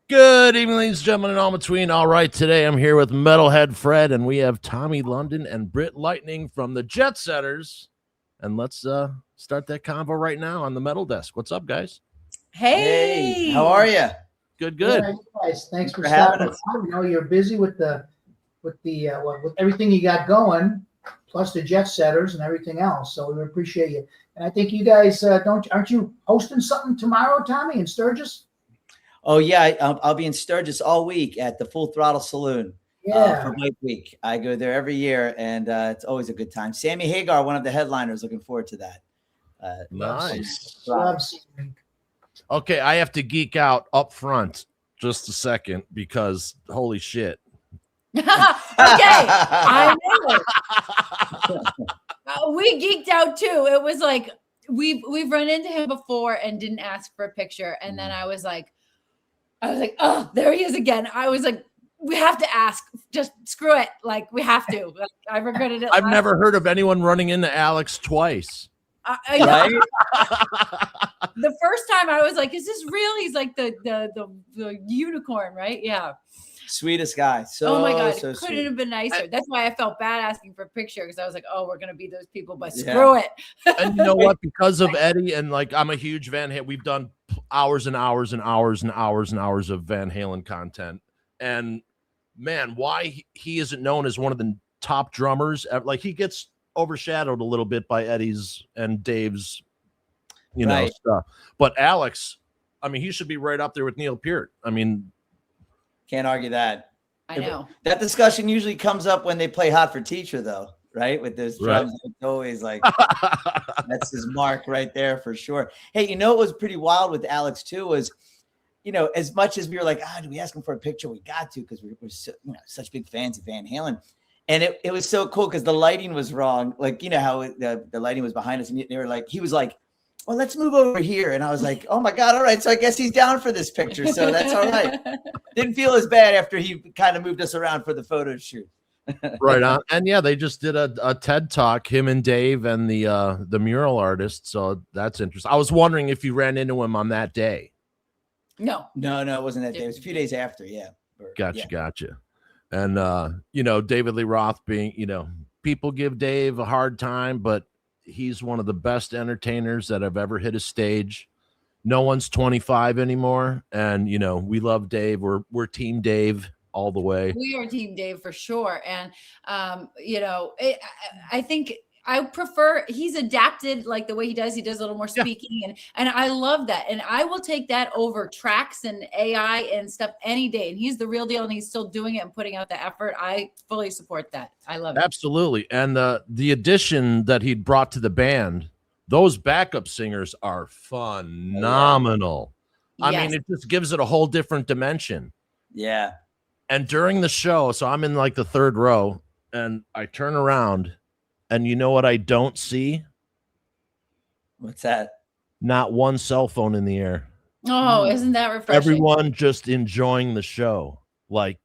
Good evening, ladies and gentlemen, and all between. All right, today I'm here with Metalhead Fred, and we have Tommy London and Britt Lightning from the Jetsetters. And let's start that convo right now on the metal desk. What's up, guys? Hey, how are you? Good. Yeah, guys, thanks for stopping. I know you're busy with with everything you got going, plus the Jetsetters and everything else. So we appreciate you. And I think you guys aren't you hosting something tomorrow, Tommy, in Sturgis? Oh yeah, I'll be in Sturgis all week at the Full Throttle Saloon. For Bike Week. I go there every year, and it's always a good time. Sammy Hagar, one of the headliners, looking forward to that. Nice. Okay, I have to geek out up front just a second because holy shit. I know. We geeked out too. It was like we've run into him before and didn't ask for a picture, and then I was like, oh, there he is again. I was like, we have to ask. Just screw it. Like, we have to. Like, I regretted it. I've never heard of anyone running into Alex twice. Right? The first time I was like, is this real? He's like the unicorn, right? Yeah. Sweetest guy. Oh my God. So couldn't have been nicer. That's why I felt bad asking for a picture, because I was like, oh, we're going to be those people, but screw it. And you know what? Because of Eddie, and like, I'm a huge Van Halen. We've done hours and hours and hours and hours and hours of Van Halen content. And man, why he isn't known as one of the top drummers. Like, he gets overshadowed a little bit by Eddie's and Dave's, know, stuff. But Alex, I mean, he should be right up there with Neil Peart. I mean, can't argue that. I know. That discussion usually comes up when they play Hot for Teacher, though, right? With those drums, it's always like, that's his mark right there for sure. Hey, what was pretty wild with Alex too was, as much as we were like, do we ask him for a picture? We got to, because we're so, such big fans of Van Halen. And it was so cool because the lighting was wrong. Like, how the lighting was behind us. And they were like, he was like, well, let's move over here. And I was like, oh my God. All right. So I guess he's down for this picture. So that's all right. Didn't feel as bad after he kind of moved us around for the photo shoot. Right on. And yeah, they just did a TED talk, him and Dave and the mural artist. So that's interesting. I was wondering if you ran into him on that day. No, it wasn't that day. It was a few days after. Yeah. Gotcha. And, David Lee Roth being, people give Dave a hard time, but he's one of the best entertainers that have ever hit a stage. No one's 25 anymore. And, we love Dave. We're Team Dave all the way. We are Team Dave for sure. And, I think I prefer, he's adapted like the way he does a little more speaking and I love that. And I will take that over tracks and AI and stuff any day. And he's the real deal and he's still doing it and putting out the effort. I fully support that. I love it. Absolutely. And the addition that he brought to the band, those backup singers are phenomenal. I mean, it just gives it a whole different dimension. Yeah. And during the show, so I'm in like the third row and I turn around. And you know what I don't see? What's that? Not one cell phone in the air. Oh, isn't that refreshing? Everyone just enjoying the show. Like,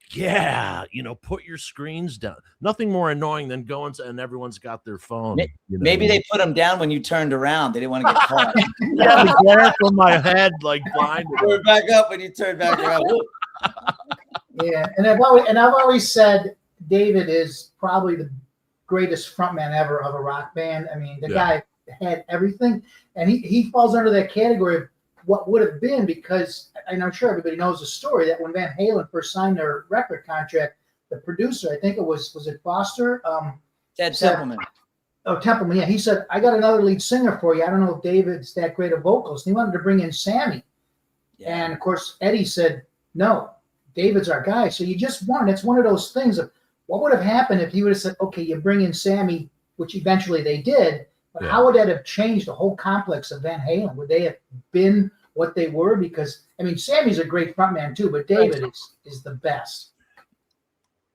put your screens down. Nothing more annoying than going and everyone's got their phone. Maybe they put them down when you turned around. They didn't want to get caught. The glare from my head, like blind. Turn back up when you turn back around. Yeah, and I've always said David is probably the greatest frontman ever of a rock band. I mean, the guy had everything, and he falls under that category of what would have been, because, and I'm sure everybody knows the story, that when Van Halen first signed their record contract, the producer, I think it was it Foster? Ted Templeman. Oh, Templeman, yeah. He said, I got another lead singer for you. I don't know if David's that great a vocalist. And he wanted to bring in Sammy. Yeah. And, of course, Eddie said, no, David's our guy. So you just won. It's one of those things of, what would have happened if he would have said, okay, you bring in Sammy, which eventually they did, but how would that have changed the whole complex of Van Halen? Would they have been what they were? Because, I mean, Sammy's a great frontman too, but David is the best.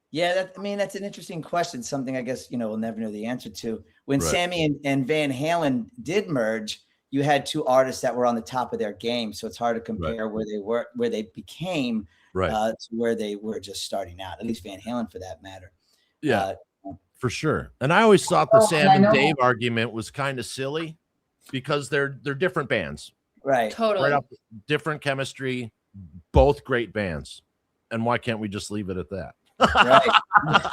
Yeah, that's an interesting question, something I guess, we'll never know the answer to. When Sammy and Van Halen did merge, you had two artists that were on the top of their game, so it's hard to compare where they became to where they were just starting out, at least Van Halen for that matter. Yeah, for sure. And I always thought the Sam and Dave argument was kind of silly because they're different bands. Right. Totally. Right up, different chemistry, both great bands. And why can't we just leave it at that? Right.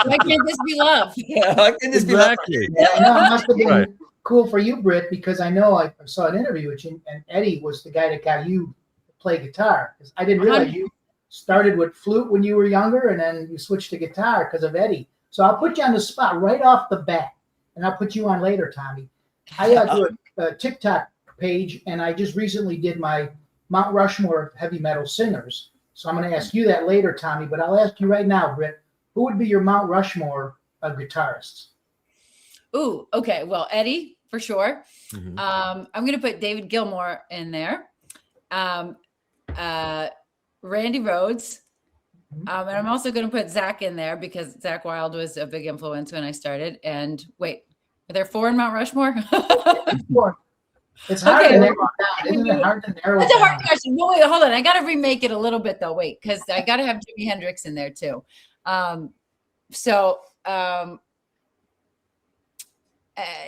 Why can't this be love? Why can't this be love? Exactly. Yeah, I know it must have been Right. cool for you, Britt, because I know I saw an interview with you, and Eddie was the guy that got you to play guitar. 'Cause I didn't realize you started with flute when you were younger, and then you switched to guitar because of Eddie. So I'll put you on the spot right off the bat, and I'll put you on later, Tommy. I do a TikTok page, and I just recently did my Mount Rushmore of heavy metal singers. So I'm going to ask you that later, Tommy, but I'll ask you right now, Britt, who would be your Mount Rushmore of guitarists? Ooh, okay. Well, Eddie, for sure. Mhm. I'm going to put David Gilmour in there. Randy Rhoads. And I'm also going to put Zach in there because Zach Wilde was a big influence when I started. And wait, are there 4 in Mount Rushmore? It's hard Okay. to narrow it down. Isn't it hard to narrow That's it a hard down? question. No, wait, hold on. I got to remake it a little bit though. Wait, because I got to have Jimi Hendrix in there too.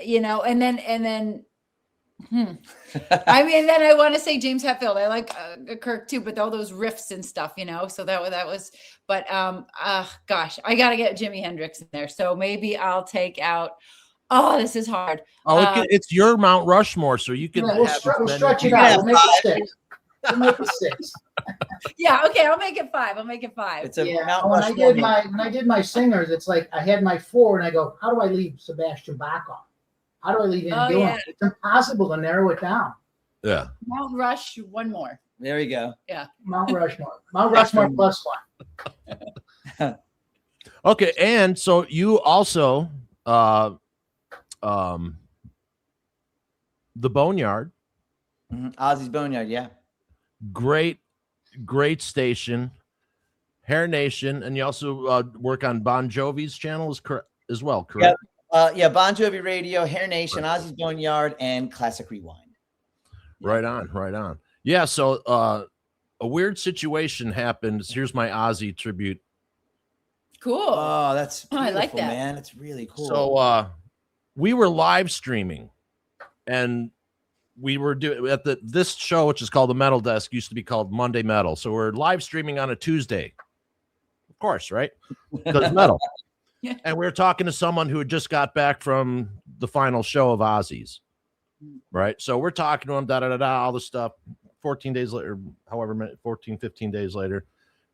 You know, and then I mean, then I want to say James Hetfield. I like Kirk too, but all those riffs and stuff, you know. So that was. But gosh, I got to get Jimi Hendrix in there. So maybe I'll take out. Oh, this is hard. Oh, it's your Mount Rushmore, so you can Yeah, we'll have stretch it You out. can We'll make it 6. We'll make it 6. Yeah, okay, I'll make it 5. I'll make it 5. It's a Yeah. Mount When Rushmore. I did my singers, it's like I had my 4, and I go, how do I leave Sebastian Bach off? How do I leave him Oh, doing? yeah. It's impossible to narrow it down. Yeah. Mount Rush, one more. There we go. Mount Rushmore. Mount Rushmore plus 1. Okay, and so you also the Boneyard, Ozzy's Boneyard, yeah. great station, Hair Nation, and you also work on Bon Jovi's channel as well, correct? Yeah, Bon Jovi Radio, Hair Nation, Ozzy's Boneyard, and Classic Rewind. Right on. Yeah, so a weird situation happened. Here's my Ozzy tribute. Cool. Oh, that's beautiful, I like that. man. It's really cool. So we were live streaming, and we were doing at this show, which is called the Metal Desk, used to be called Monday Metal. So we're live streaming on a Tuesday, of course, right? Because metal. Yeah. And we were talking to someone who had just got back from the final show of Ozzy's, right? So we're talking to him, all this stuff. 14 days later, 15 days later,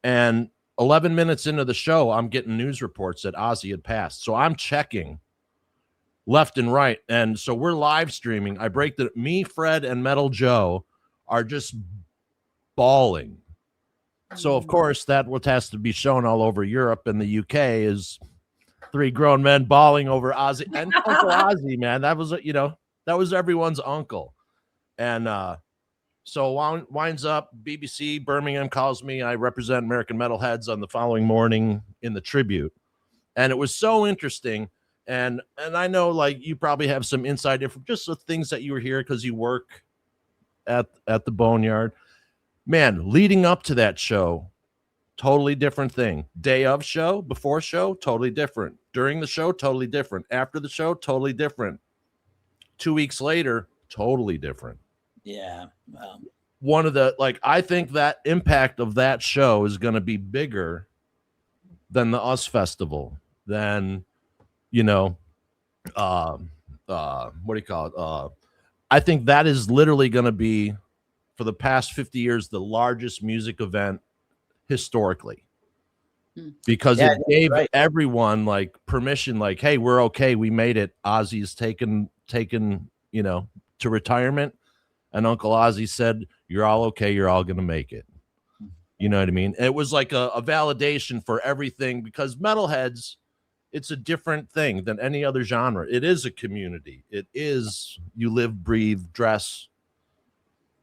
and 11 minutes into the show, I'm getting news reports that Ozzy had passed. So I'm checking left and right. And so we're live streaming. I break me, Fred, and Metal Joe are just bawling. So, of course, that what has to be shown all over Europe and the UK is 3 grown men bawling over Ozzy and Uncle Ozzy, man. That was, that was everyone's uncle. And so winds up, BBC Birmingham calls me. I represent American Metalheads on the following morning in the tribute. And it was so interesting. And I know, like, you probably have some inside info, just the things that you were here because you work at the Boneyard. Man, leading up to that show, totally different thing. Day of show, before show, totally different. During the show, totally different. After the show, totally different. 2 weeks later, totally different. Yeah. One of the, I think that impact of that show is going to be bigger than the US Festival, than, what do you call it? I think that is literally going to be, for the past 50 years, the largest music event historically, because it gave everyone permission, hey, we're okay. We made it. Ozzy's taken, to retirement. And Uncle Ozzy said, you're all okay. You're all going to make it. You know what I mean? It was like a validation for everything, because metalheads, it's a different thing than any other genre. It is a community. It is, you live, breathe, dress,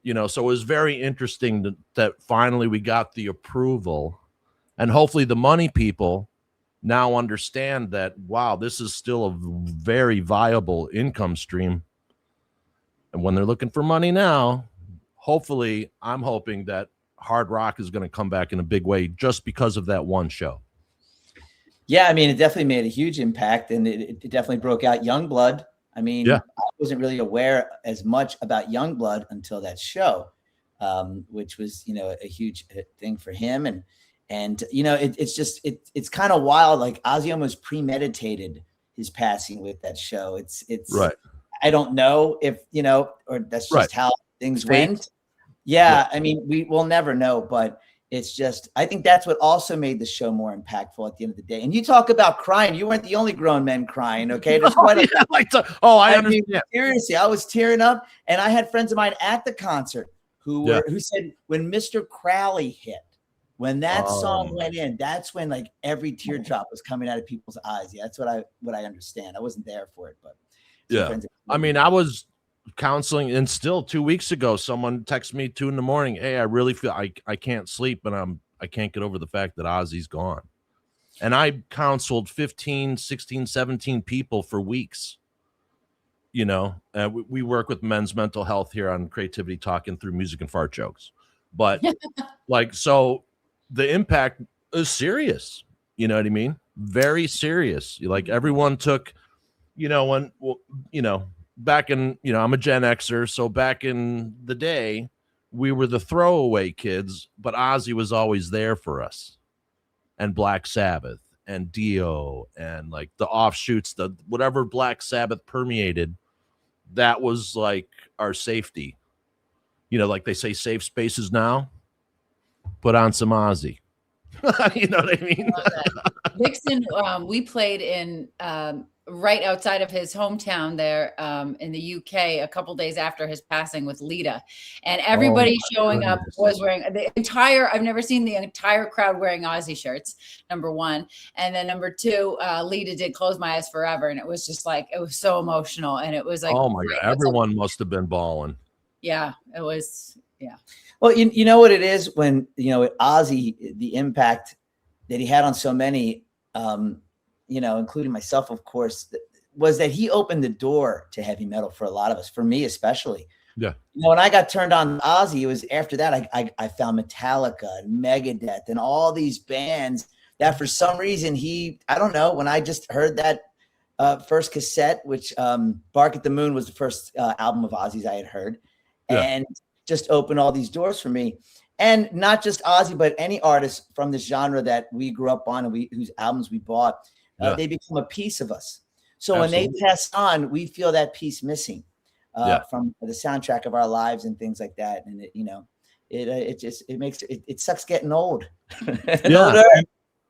so it was very interesting that finally we got the approval, and hopefully the money people now understand that, wow, this is still a very viable income stream. And when they're looking for money now, hopefully, I'm hoping that hard rock is going to come back in a big way just because of that one show. Yeah, I mean, it definitely made a huge impact, and it definitely broke out Youngblood. I mean, I wasn't really aware as much about Youngblood until that show. which was, a huge thing for him. And it's kind of wild. Like Ozzy almost premeditated his passing with that show. It's right. I don't know if, or that's just how things went. Yeah. I mean, we will never know, but it's just, I think that's what also made the show more impactful at the end of the day. And you talk about crying. You weren't the only grown men crying. Okay. There's quite I understand. Mean, seriously, I was tearing up, and I had friends of mine at the concert who said when Mr. Crowley hit, when that song went in, that's when like every teardrop was coming out of people's eyes. Yeah. That's what I understand. I wasn't there for it, but I mean, I was counseling, and still 2 weeks ago, someone texted me 2 a.m. Hey, I really feel I can't sleep, and I can't get over the fact that Ozzy's gone. And I counseled 15, 16, 17 people for weeks. We work with men's mental health here on Creativity Talking through music and fart jokes. But so the impact is serious. You know what I mean? Very serious. Like everyone took, back in, I'm a Gen Xer. So back in the day, we were the throwaway kids, but Ozzy was always there for us. And Black Sabbath and Dio and like the offshoots, whatever Black Sabbath permeated, that was like our safety. Like they say, safe spaces now, put on some Ozzy. You know what I mean? Vixen, we played in right outside of his hometown there in the UK a couple days after his passing with Lita, and everybody showing up was wearing I've never seen the entire crowd wearing Ozzy shirts, number one, and then number two, Lita did Close My Eyes Forever, and it was just like, it was so emotional, and it was like, oh my God, everyone must have been bawling. Yeah, it was. Yeah. Well, you know what it is when, Ozzy, the impact that he had on so many, including myself, of course, was that he opened the door to heavy metal for a lot of us, for me especially. Yeah. When I got turned on to Ozzy, it was after that I found Metallica and Megadeth and all these bands that for some reason I don't know, when I just heard that first cassette, which Bark at the Moon was the first album of Ozzy's I had heard, and just opened all these doors for me. And not just Ozzy, but any artist from this genre that we grew up on and whose albums we bought, they become a piece of us. So Absolutely. When they pass on, we feel that piece missing from the soundtrack of our lives and things like that. And it sucks getting old. Older.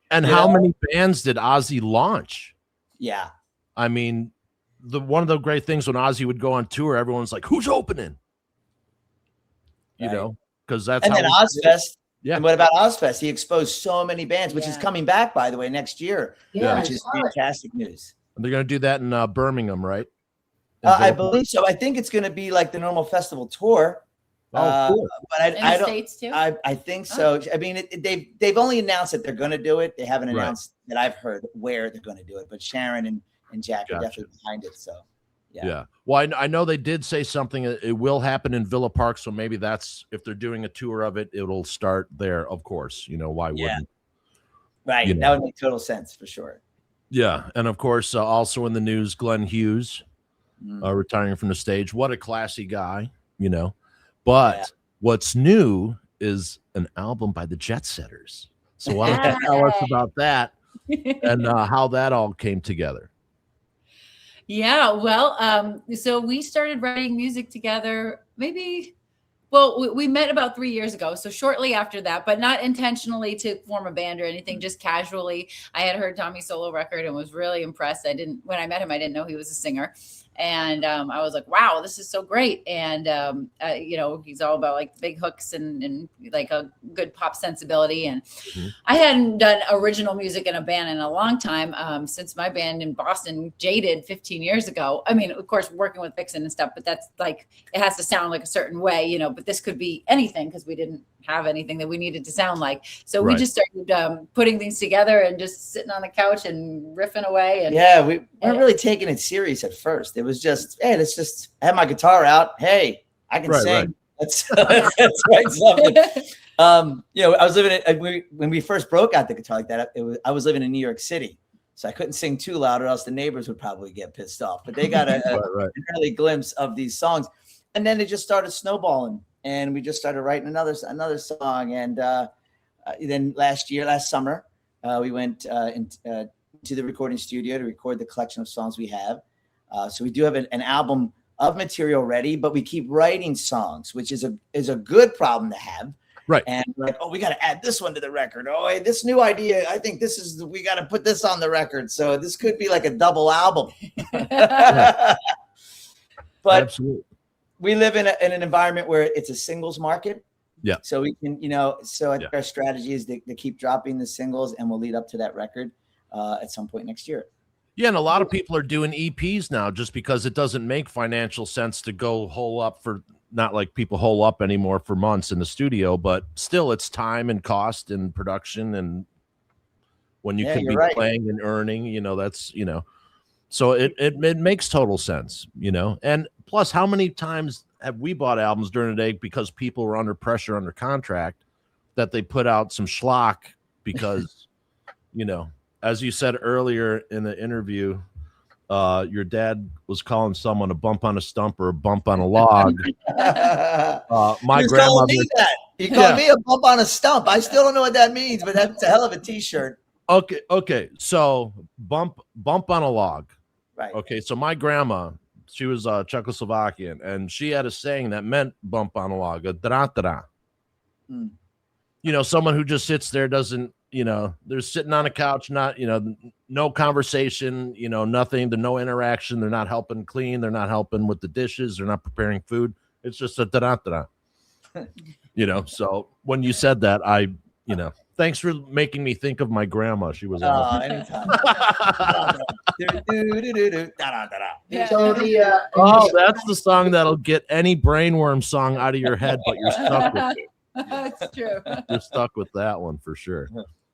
And how many bands did Ozzy launch? Yeah. I mean, one of the great things when Ozzy would go on tour, everyone's like, who's opening? Because that's and then Ozfest. Yeah. And what about Ozfest? He exposed so many bands, which is coming back, by the way, next year, which is fantastic news. And they're going to do that in Birmingham, right? I believe so. I think it's going to be like the normal festival tour. Cool. But I don't. States too? I think so. I mean, they've only announced that they're going to do it. They haven't announced that I've heard where they're going to do it. But Sharon and Jack are definitely behind it. So. Yeah. Well, I know they did say something. It will happen in Villa Park, so maybe that's, if they're doing a tour of it, it'll start there. Of course, why wouldn't? Right. That would make total sense for sure. Yeah, and of course, also in the news, Glenn Hughes retiring from the stage. What a classy guy, But what's new is an album by the Jetsetters. So why don't you tell us about that and how that all came together? Yeah, well, so we started writing music together we met about 3 years ago. So shortly after that, but not intentionally to form a band or anything, just casually. I had heard Tommy's solo record and was really impressed. When I met him, I didn't know he was a singer. And I was like, wow, this is so great. And, he's all about like big hooks and like a good pop sensibility. And I hadn't done original music in a band in a long time, since my band in Boston, Jaded, 15 years ago. I mean, of course, working with Vixen and stuff, but that's like, it has to sound like a certain way, but this could be anything because we didn't have anything that we needed to sound like. So we just started putting things together and just sitting on the couch and riffing away. And we weren't really taking it serious at first. It was just, hey, let's just have my guitar out. Hey, I can sing. Let's write something. I was living when we first broke out the guitar like that. I was living in New York City, so I couldn't sing too loud, or else the neighbors would probably get pissed off. But they got an early glimpse of these songs, and then it just started snowballing and we just started writing another song. And then last summer, we went to the recording studio to record the collection of songs we have. So we do have an album of material ready, but we keep writing songs, which is a good problem to have. Right. And like, oh, we got to add this one to the record. Oh, hey, this new idea, I think we got to put this on the record. So this could be like a double album. But absolutely, we live in an environment where it's a singles market. Yeah. So we can, so I think our strategy is to keep dropping the singles, and we'll lead up to that record at some point next year. Yeah, and a lot of people are doing EPs now just because it doesn't make financial sense to go hole up for, not like people hole up anymore for months in the studio, but still it's time and cost and production, and when you can be playing and earning, that's, so it makes total sense, and plus, how many times have we bought albums during the day because people were under pressure, under contract, that they put out some schlock because, as you said earlier in the interview, your dad was calling someone a bump on a stump or a bump on a log. My grandmother. He called me a bump on a stump. I still don't know what that means, but that's a hell of a T-shirt. Okay. So bump on a log. Right. Okay. So my grandma, she was Czechoslovakian, and she had a saying that meant bump on a log, a da-da-da. Someone who just sits there, doesn't, they're sitting on a couch, not, no conversation, nothing, there's no interaction. They're not helping clean. They're not helping with the dishes. They're not preparing food. It's just a da-da-da. So when you said that, thanks for making me think of my grandma. She was anytime. So that's the song that'll get any brainworm song out of your head, but you're stuck with it. That's true. You're stuck with that one for sure.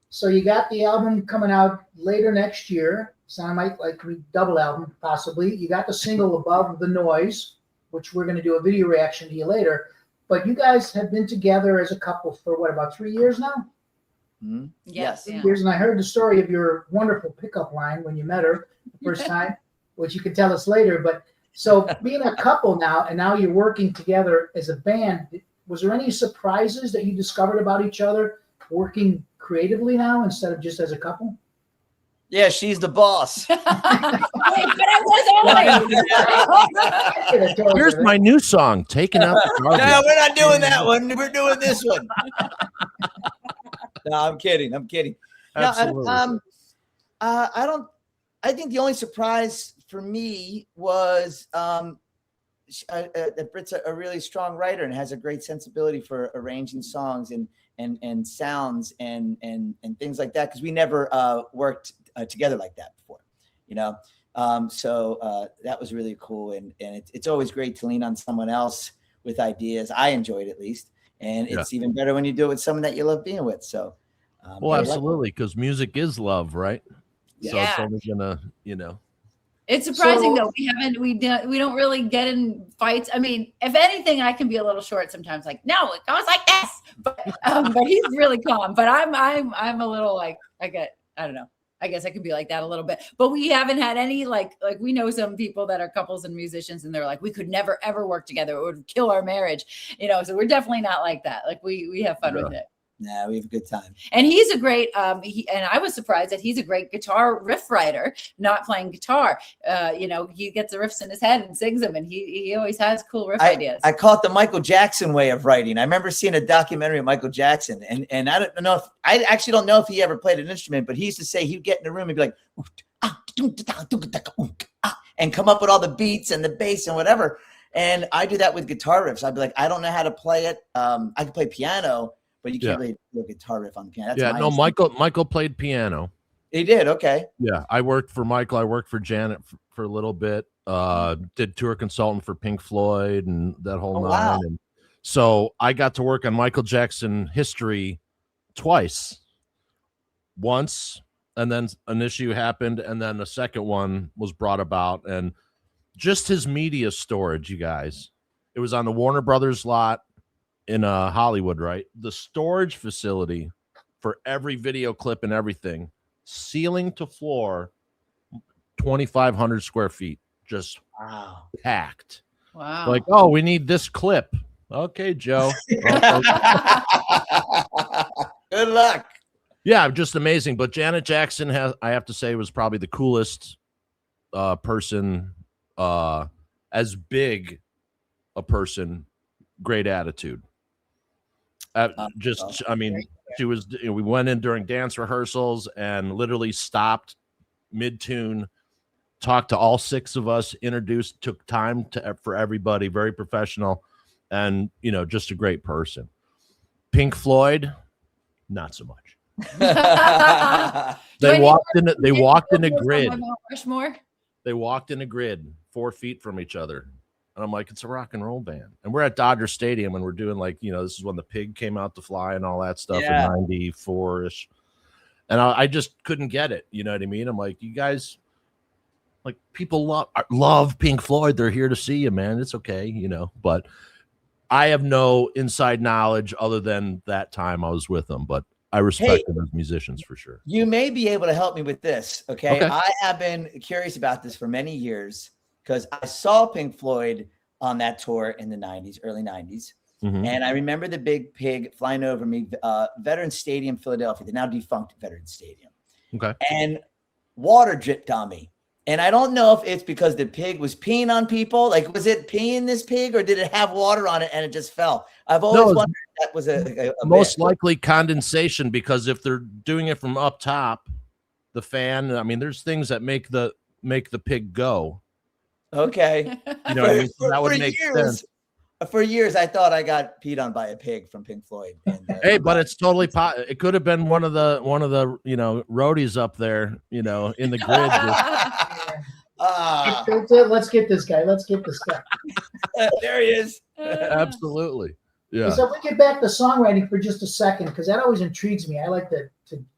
So you got the album coming out later next year. Sound like a double album, possibly. You got the single Above the Noise, which we're going to do a video reaction to you later. But you guys have been together as a couple for what, about 3 years now? Mm-hmm. Yes. 3 years, and I heard the story of your wonderful pickup line when you met her the first time, which you can tell us later. But so being a couple now, and now you're working together as a band, was there any surprises that you discovered about each other working creatively now instead of just as a couple? Yeah, she's the boss. Wait, but I was only. Here's my new song, Taking Out the Garbage. No, we're not doing that one. We're doing this one. No, I'm kidding. Absolutely. I think the only surprise for me was that Britt's a really strong writer and has a great sensibility for arranging songs and sounds and things like that, because we never worked together like that before, so that was really cool, and it's always great to lean on someone else with ideas. I enjoy it, at least, and it's even better when you do it with someone that you love being with. So well, absolutely, because music is love, right? So it's only gonna, It's surprising though. We don't really get in fights. I mean, if anything, I can be a little short sometimes. Like, no, it goes like this. But he's really calm. But I'm a little like, I don't know. I guess I could be like that a little bit. But we haven't had any like we know some people that are couples and musicians, and they're like, we could never ever work together. It would kill our marriage. So we're definitely not like that. Like we have fun with it. Yeah, we have a good time. And he's a great, and I was surprised that he's a great guitar riff writer, not playing guitar. He gets the riffs in his head and sings them, and he always has cool riff ideas. I call it the Michael Jackson way of writing. I remember seeing a documentary of Michael Jackson, and I don't know I actually don't know if he ever played an instrument, but he used to say he'd get in the room and be like, and come up with all the beats and the bass and whatever. And I do that with guitar riffs. I'd be like, I don't know how to play it. I can play piano, but you can't really do a guitar riff on the piano. That's Michael played piano. He did. Okay. Yeah. I worked for Michael. I worked for Janet for a little bit. Did tour consultant for Pink Floyd and that whole nine. Wow. And so I got to work on Michael Jackson history twice. Once, and then an issue happened, and then the second one was brought about, and just his media storage, you guys. It was on the Warner Brothers lot in Hollywood, right? The storage facility for every video clip and everything, ceiling to floor, 2,500 square feet, just packed. Wow. Like, oh, we need this clip. Okay, Joe. Good luck. Yeah, just amazing. But Janet Jackson I have to say, was probably the coolest person, as big a person, great attitude. I mean, she was, we went in during dance rehearsals and literally stopped mid-tune, talked to all 6 of us, introduced, took time for everybody, very professional, and, just a great person. Pink Floyd, not so much. They walked in a grid. Rushmore? They walked in a grid 4 feet from each other. And I'm like, it's a rock and roll band. And we're at Dodger Stadium and we're doing this is when the Pig came out to fly and all that stuff in 94-ish. And I just couldn't get it. You know what I mean? I'm like, you guys, like, people love Pink Floyd. They're here to see you, man. It's okay, but I have no inside knowledge other than that time I was with them. But I respect them as musicians for sure. You may be able to help me with this. Okay. I have been curious about this for many years because I saw Pink Floyd on that tour in the 90s, early 90s. Mm-hmm. And I remember the Big Pig flying over me, Veterans Stadium, Philadelphia, the now defunct Veterans Stadium. Okay. And water dripped on me. And I don't know if it's because the pig was peeing on people. Like, was it peeing this pig or did it have water on it and it just fell? I've always wondered if that was a most likely condensation, because if they're doing it from up top, the fan, I mean, there's things that make the pig go. Okay. You know what I mean? So that would make sense. For years, I thought I got peed on by a pig from Pink Floyd. Hey, but it's totally it could have been one of the roadies up there, in the grid. Let's get this guy. There he is. Absolutely. Yeah. So if we get back to songwriting for just a second, because that always intrigues me. I like to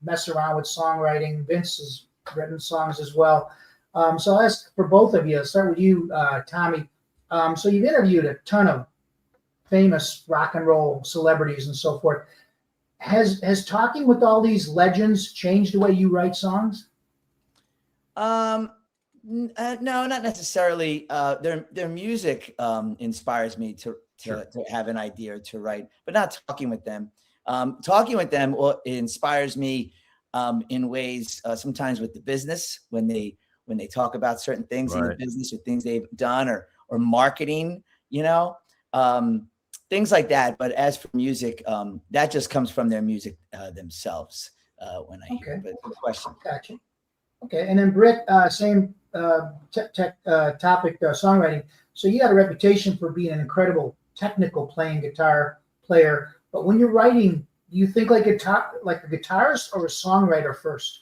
mess around with songwriting. Vince has written songs as well. So I'll ask for both of you. I'll start with you, Tommy. So you've interviewed a ton of famous rock and roll celebrities and so forth. Has talking with all these legends changed the way you write songs? No, not necessarily. Their music inspires me to have an idea to write, but not talking with them. Talking with them inspires me in ways sometimes with the business when they talk about certain things in the business or things they've done or marketing, things like that. But as for music, that just comes from their music themselves when I hear. But good question. Gotcha. Okay, and then Britt, same topic, songwriting. So you got a reputation for being an incredible technical playing guitar player, but when you're writing, do you think like a guitarist or a songwriter first?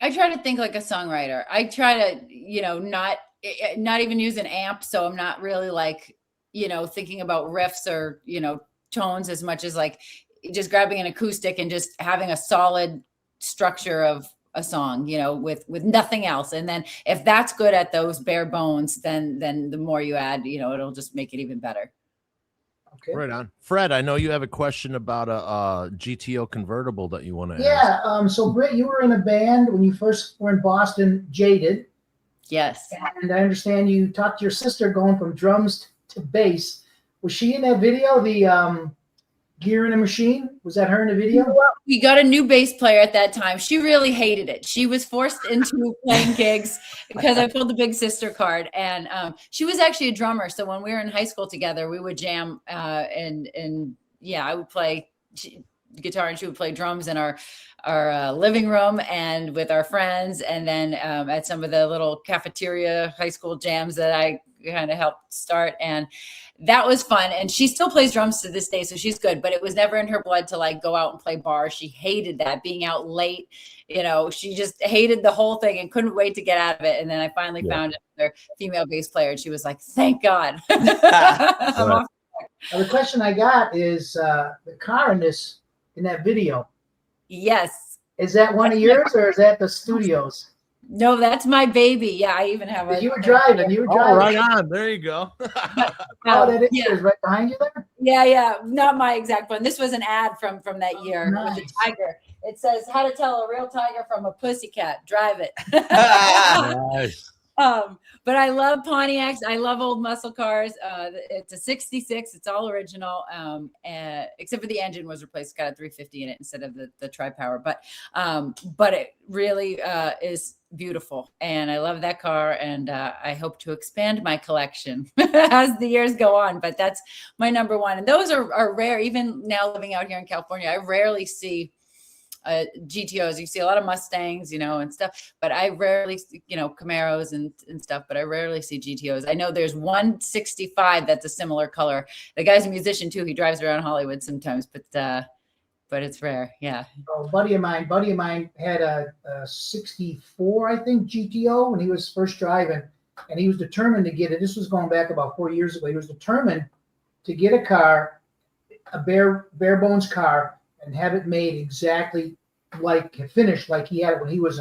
I try to think like a songwriter. I try to, not even use an amp, so I'm not really like, thinking about riffs or, tones as much as like just grabbing an acoustic and just having a solid structure of a song, with nothing else. And then if that's good at those bare bones, then the more you add, it'll just make it even better. Okay. Right on. Fred, I know you have a question about a GTO convertible that you want to ask. Yeah. So Britt, you were in a band when you first were in Boston, Jaded. Yes. And I understand you talked to your sister going from drums to bass. Was she in that video? The Gear in a Machine? Was that her in the video? Well, we got a new bass player at that time. She really hated it. She was forced into playing gigs because I pulled the big sister card. And she was actually a drummer. So when we were in high school together, we would jam and I would play guitar and she would play drums in our living room and with our friends. And then at some of the little cafeteria high school jams that I kind of helped start. And that was fun. And she still plays drums to this day. So she's good, but it was never in her blood to like go out and play bars. She hated that, being out late, she just hated the whole thing and couldn't wait to get out of it. And then I finally found another female bass player and she was like, thank God. Now, the question I got is the car in that video. Yes. Is that one of yours or is that the studio's? No, that's my baby. Yeah, I even have You were driving. Oh, right on. There you go. That is right behind you there? Yeah. Not my exact one. This was an ad from that year with the tiger. It says, how to tell a real tiger from a pussycat. Drive it. Nice. But I love Pontiacs. I love old muscle cars. It's a 66. It's all original. Except for the engine was replaced. It's got a 350 in it instead of the tri-power. But it really is beautiful. And I love that car. And I hope to expand my collection as the years go on. But that's my number one. And those are rare. Even now living out here in California, I rarely see GTOs. You see a lot of Mustangs, and stuff, but I rarely, Camaros and stuff, but I rarely see GTOs. I know there's 165 that's a similar color. The guy's a musician too. He drives around Hollywood sometimes, but it's rare. Yeah. A buddy of mine had a 64, I think, GTO when he was first driving, and he was determined to get it. This was going back about 4 years ago. He was determined to get a car, a bare bones car, and have it made exactly finished like he had it when he was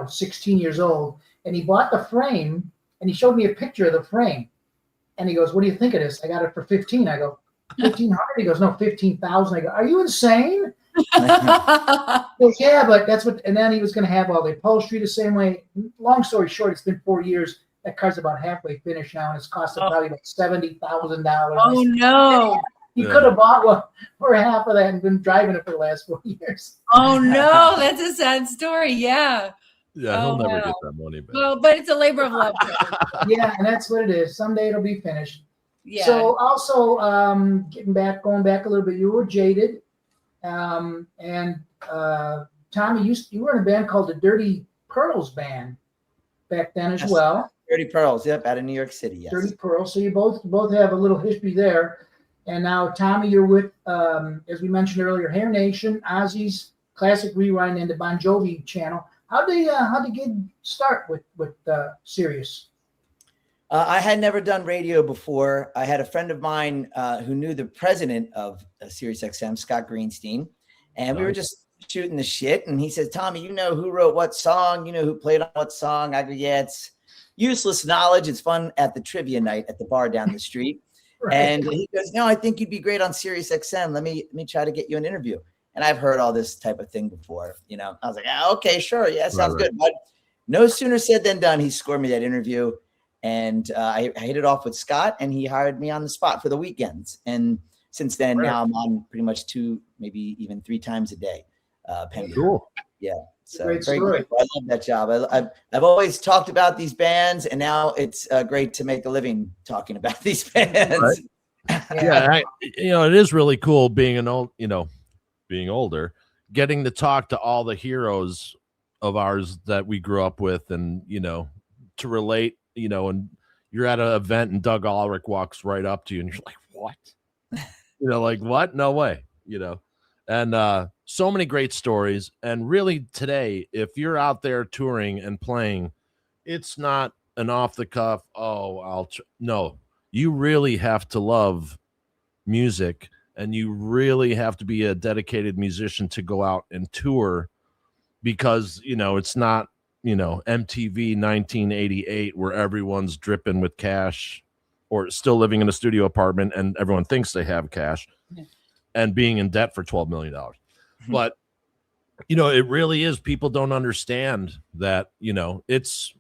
16 years old. And he bought the frame, and he showed me a picture of the frame. And he goes, "What do you think of this?" I got it for 15. I go, 1,500? He goes, "No, 15,000. I go, "Are you insane?" He goes, "Yeah, but that's what." And then he was going to have all the upholstery the same way. Long story short, it's been 4 years. That car's about halfway finished now, and it's cost probably about $70,000. Oh no! You could have bought one for half of that and been driving it for the last 4 years. Oh no, that's a sad story. Yeah. Yeah, he'll never get that money back. Well, but it's a labor of love. Yeah, and that's what it is. Someday it'll be finished. Yeah. So also going back a little bit, you were Jaded, and Tommy, you were in a band called the Dirty Pearls Band back then as well. Dirty Pearls, yep, out of New York City. Yes. Dirty Pearls. So you both have a little history there. And now, Tommy, you're with, as we mentioned earlier, Hair Nation, Ozzy's Classic Rewind, and the Bon Jovi channel. How did you get start with Sirius? I had never done radio before. I had a friend of mine who knew the president of Sirius XM, Scott Greenstein, and we were just shooting the shit. And he said, "Tommy, you know who wrote what song? You know who played on what song?" I go, "Yeah, it's useless knowledge. It's fun at the trivia night at the bar down the street." Right. And he goes, "No, I think you'd be great on Sirius XM. Let me try to get you an interview." And I've heard all this type of thing before. I was like, "Okay, sure. Yeah, sounds good." But no sooner said than done. He scored me that interview. And I hit it off with Scott, and he hired me on the spot for the weekends. And since then, now I'm on pretty much 2, maybe even 3 times a day. Cool. Yeah. So great story. I love that job. I've always talked about these bands, and now it's great to make a living talking about these bands. Right. Yeah, it is really cool being being older, getting to talk to all the heroes of ours that we grew up with, and to relate. And you're at an event, and Doug Ulrich walks right up to you, and you're like, "What?" Like, "What? No way." And so many great stories. And really today, if you're out there touring and playing, it's not an off the cuff, no, you really have to love music, and you really have to be a dedicated musician to go out and tour, because, it's not, MTV 1988 where everyone's dripping with cash or still living in a studio apartment and everyone thinks they have cash and being in debt for $12 million. But, it really is. People don't understand that, it's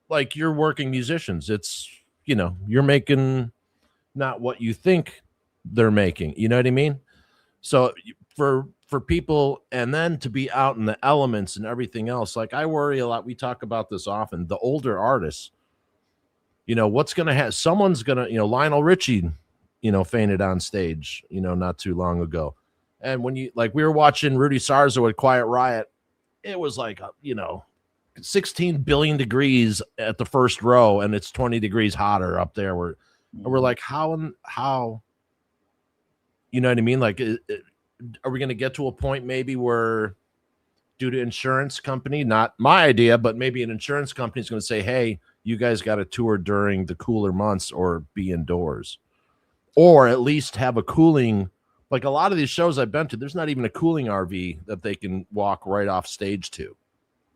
like you're working musicians. It's, you're making not what you think they're making. You know what I mean? So for people, and then to be out in the elements and everything else, like I worry a lot. We talk about this often. The older artists, what's going to have, someone's going to, Lionel Richie, fainted on stage, not too long ago. And when we were watching Rudy Sarzo at Quiet Riot, it was like, 16 billion degrees at the first row, and it's 20 degrees hotter up there. And we're like, how, you know what I mean? Like, are we going to get to a point maybe where, due to insurance company, not my idea, but maybe an insurance company is going to say, "Hey, you guys got to tour during the cooler months or be indoors," or at least have a cooling. Like a lot of these shows I've been to, there's not even a cooling RV that they can walk right off stage to.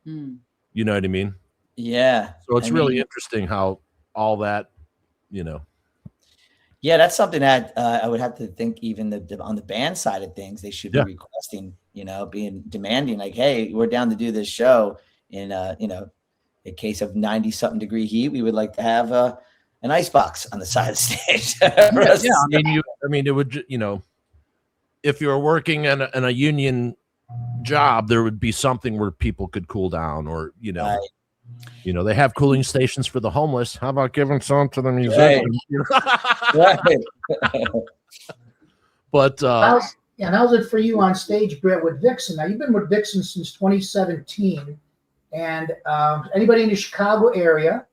You know what I mean? Yeah. So it's really interesting how all that, Yeah, that's something that I would have to think even on the band side of things, they should be requesting, being demanding, like, "Hey, we're down to do this show in in case of 90-something degree heat, we would like to have an ice box on the side of the stage. I mean, it would, if you were working in a union job, there would be something where people could cool down, or Right. they have cooling stations for the homeless. How about giving some to the musicians? Right. But how's it for you on stage, Britt, with Vixen? Now, you've been with Vixen since 2017, and anybody in the Chicago area,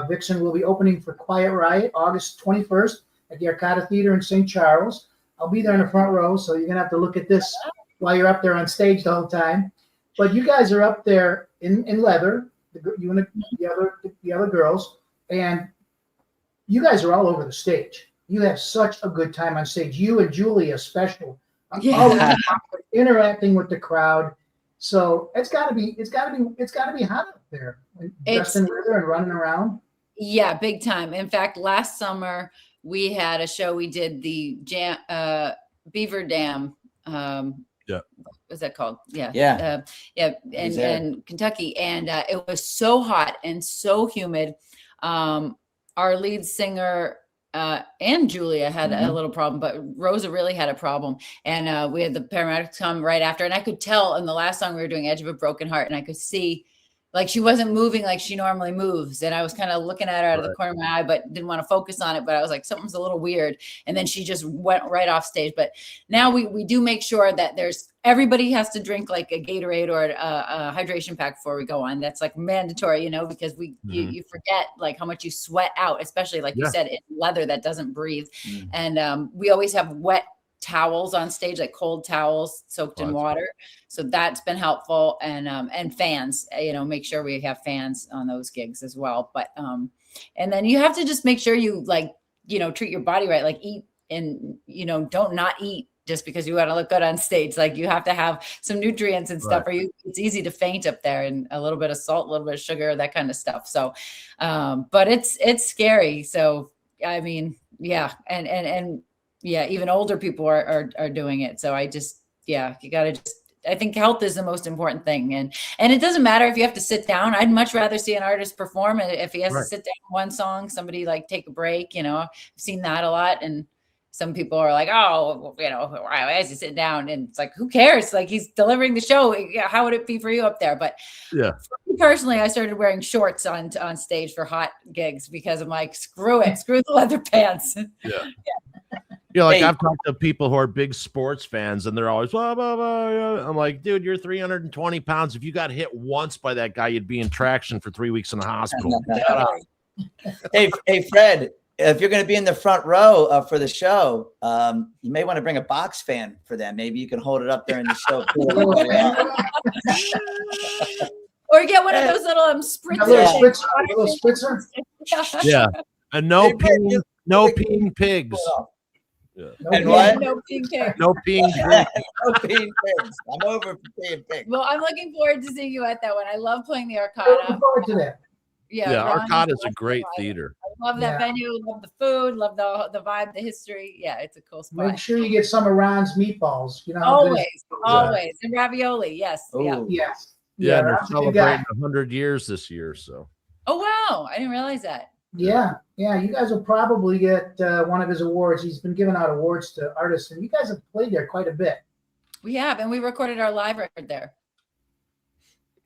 Vixen will be opening for Quiet Riot August 21st at the Arcada Theater in St. Charles. I'll be there in the front row, so you're gonna have to look at this while you're up there on stage the whole time. But you guys are up there in leather, you and the other girls, and you guys are all over the stage. You have such a good time on stage. You and Julie, especially, interacting with the crowd. So it's gotta be hot up there, dressed in leather and running around. Yeah, big time. In fact, last summer we had a show. We did the Beaver Dam. What's that called? In Kentucky, and it was so hot and so humid. Our lead singer and Julia had a little problem, but Rosa really had a problem, and we had the paramedics come right after, and I could tell in the last song we were doing Edge of a Broken Heart, and I could see like she wasn't moving like she normally moves, and I was kind of looking at her out of the corner of my eye, but didn't want to focus on it. But I was like, something's a little weird, and then she just went right off stage. But now we do make sure that everybody has to drink like a Gatorade or a hydration pack before we go on. That's like mandatory, because you forget like how much you sweat out, especially like you said, in leather that doesn't breathe. And we always have wet towels on stage, like cold towels soaked in water. So that's been helpful. And fans, make sure we have fans on those gigs as well. But and then you have to just make sure you treat your body right, like eat and don't not eat just because you want to look good on stage. Like you have to have some nutrients and stuff, or it's easy to faint up there, and a little bit of salt, a little bit of sugar, that kind of stuff. So but it's scary. So I mean, and even older people are doing it. So you got to I think health is the most important thing. And it doesn't matter if you have to sit down. I'd much rather see an artist perform. And if he has to sit down one song, somebody like take a break, I've seen that a lot. And some people are like, oh, why is he sitting down? And it's like, who cares? Like he's delivering the show. How would it be for you up there? But for me personally, I started wearing shorts on stage for hot gigs because I'm like, screw it, screw the leather pants. I've talked to people who are big sports fans, and they're always blah, blah, blah. I'm like, dude, you're 320 pounds. If you got hit once by that guy, you'd be in traction for 3 weeks in the hospital. Hey, Fred, if you're going to be in the front row for the show, you may want to bring a box fan for them. Maybe you can hold it up there in the show. Or get one of those little spritzer. Yeah, and no peeing pigs. And what? No peeing pigs. No peeing pigs. No peeing pigs. I'm over for peeing pigs. Well, I'm looking forward to seeing you at that one. I love playing the Arcada. Looking forward to that. Yeah, Arcada is a great theater. I love that venue. Love the food. Love the vibe, the history. Yeah, it's a cool spot. Make sure you get some of Ron's meatballs. Always, and ravioli. Yes. Ooh. Yes. Yeah, they're celebrating 100 years this year. So. Oh wow! I didn't realize that. Yeah. You guys will probably get one of his awards. He's been giving out awards to artists, and you guys have played there quite a bit. We have, and we recorded our live record there.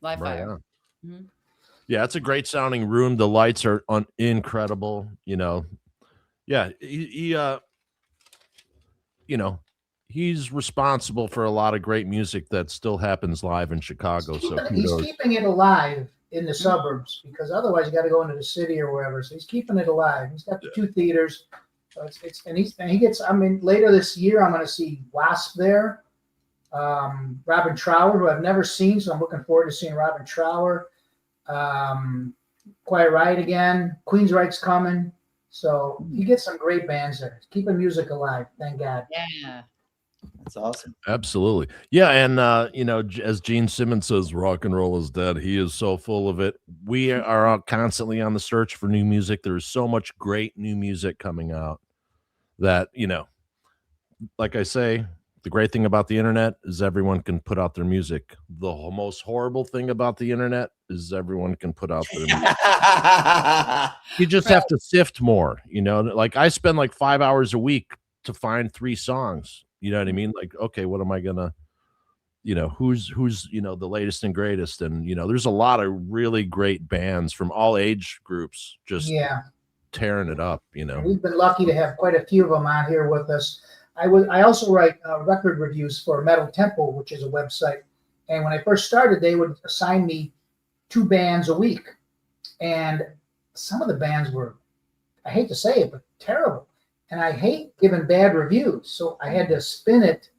Live fire. Mm-hmm. Yeah, it's a great sounding room. The lights are incredible. Yeah, he's responsible for a lot of great music that still happens live in Chicago. He's keeping it alive in the suburbs, because otherwise you got to go into the city or wherever. So he's keeping it alive. He's got the 2 theaters. So he gets. I mean, later this year I'm going to see Wasp there. Robin Trower, who I've never seen, so I'm looking forward to seeing Robin Trower. Quiet Riot again. Queensryche's coming. So you get some great bands there. Keeping music alive. Thank God. Yeah. That's awesome. Absolutely. Yeah. And, as Gene Simmons says, rock and roll is dead. He is so full of it. We are out constantly on the search for new music. There's so much great new music coming out that, like I say, The great thing about the internet is everyone can put out their music. The most horrible thing about the internet is everyone can put out their music. You just have to sift more, you know, like I spend like 5 hours a week to find 3 songs. You know what I mean? Like, okay, what am I gonna, you know, who's, you know, the latest and greatest. And, you know, there's a lot of really great bands from all age groups just tearing it up, you know. We've been lucky to have quite a few of them on here with us. I also write record reviews for Metal Temple, which is a website. And when I first started, they would assign me 2 bands a week. And some of the bands were, I hate to say it, but terrible. And I hate giving bad reviews. So I had to spin it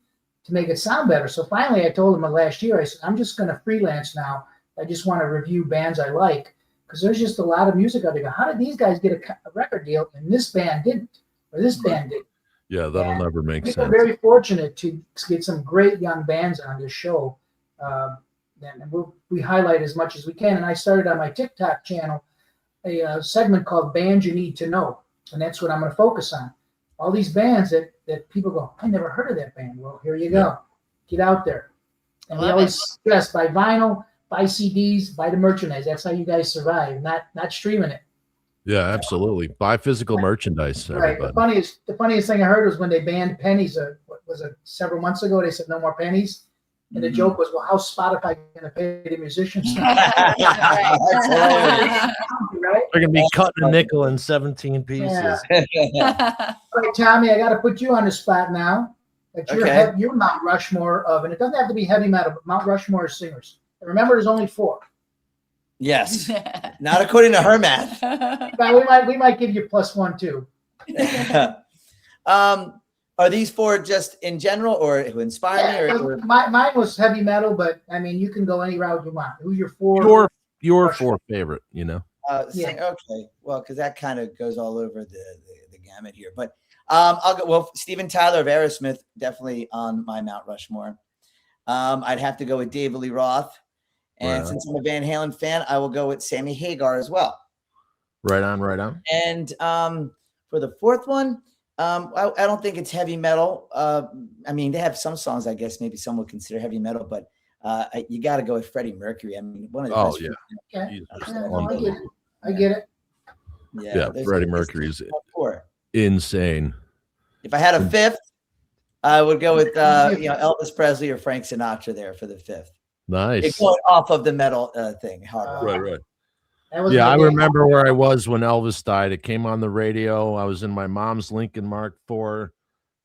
to make it sound better. So finally I told them last year, I said, I'm just going to freelance now. I just want to review bands I like. Because there's just a lot of music out there. How did these guys get a record deal and this band didn't? Or this band didn't? Yeah, that'll never make sense. We're very fortunate to get some great young bands on this show. And we highlight as much as we can. And I started on my TikTok channel a segment called Bands You Need to Know. And that's what I'm going to focus on. All these bands that people go, I never heard of that band. Well, here you go. Get out there. And we always stress buy vinyl, buy CDs, buy the merchandise. That's how you guys survive, not streaming it. Yeah, absolutely. Buy physical merchandise. Right. The funniest thing I heard was when they banned pennies. What was it? Several months ago, they said no more pennies, and the joke was, well, how's Spotify going to pay the musicians? That's right? They're going to be cutting a nickel in 17 pieces. Yeah. All right, Tommy, I got to put you on the spot now. That you're Mount Rushmore of, and it doesn't have to be heavy metal, but Mount Rushmore singers. And remember, there's only 4. Yes, not according to her math. But we might give you +1 too. Are these 4 just in general, or who inspire me? Or mine was heavy metal, but I mean, you can go any route you want. Who's your 4? Your 4 favorite, you know. Okay, well, because that kind of goes all over the gamut here. But I'll go. Well, Steven Tyler of Aerosmith, definitely on my Mount Rushmore. I'd have to go with David Lee Roth. And since I'm a Van Halen fan, I will go with Sammy Hagar as well. Right on. And for the 4th one, I don't think it's heavy metal. I mean, they have some songs I guess maybe some would consider heavy metal, but you got to go with Freddie Mercury. I mean, one of the best. I get it. Yeah, Freddie Mercury's insane. If I had a 5th, I would go with Elvis Presley or Frank Sinatra there for the 5th. Nice. It's going off of the metal thing. Right. Yeah, I remember where I was when Elvis died. It came on the radio. I was in my mom's Lincoln Mark IV,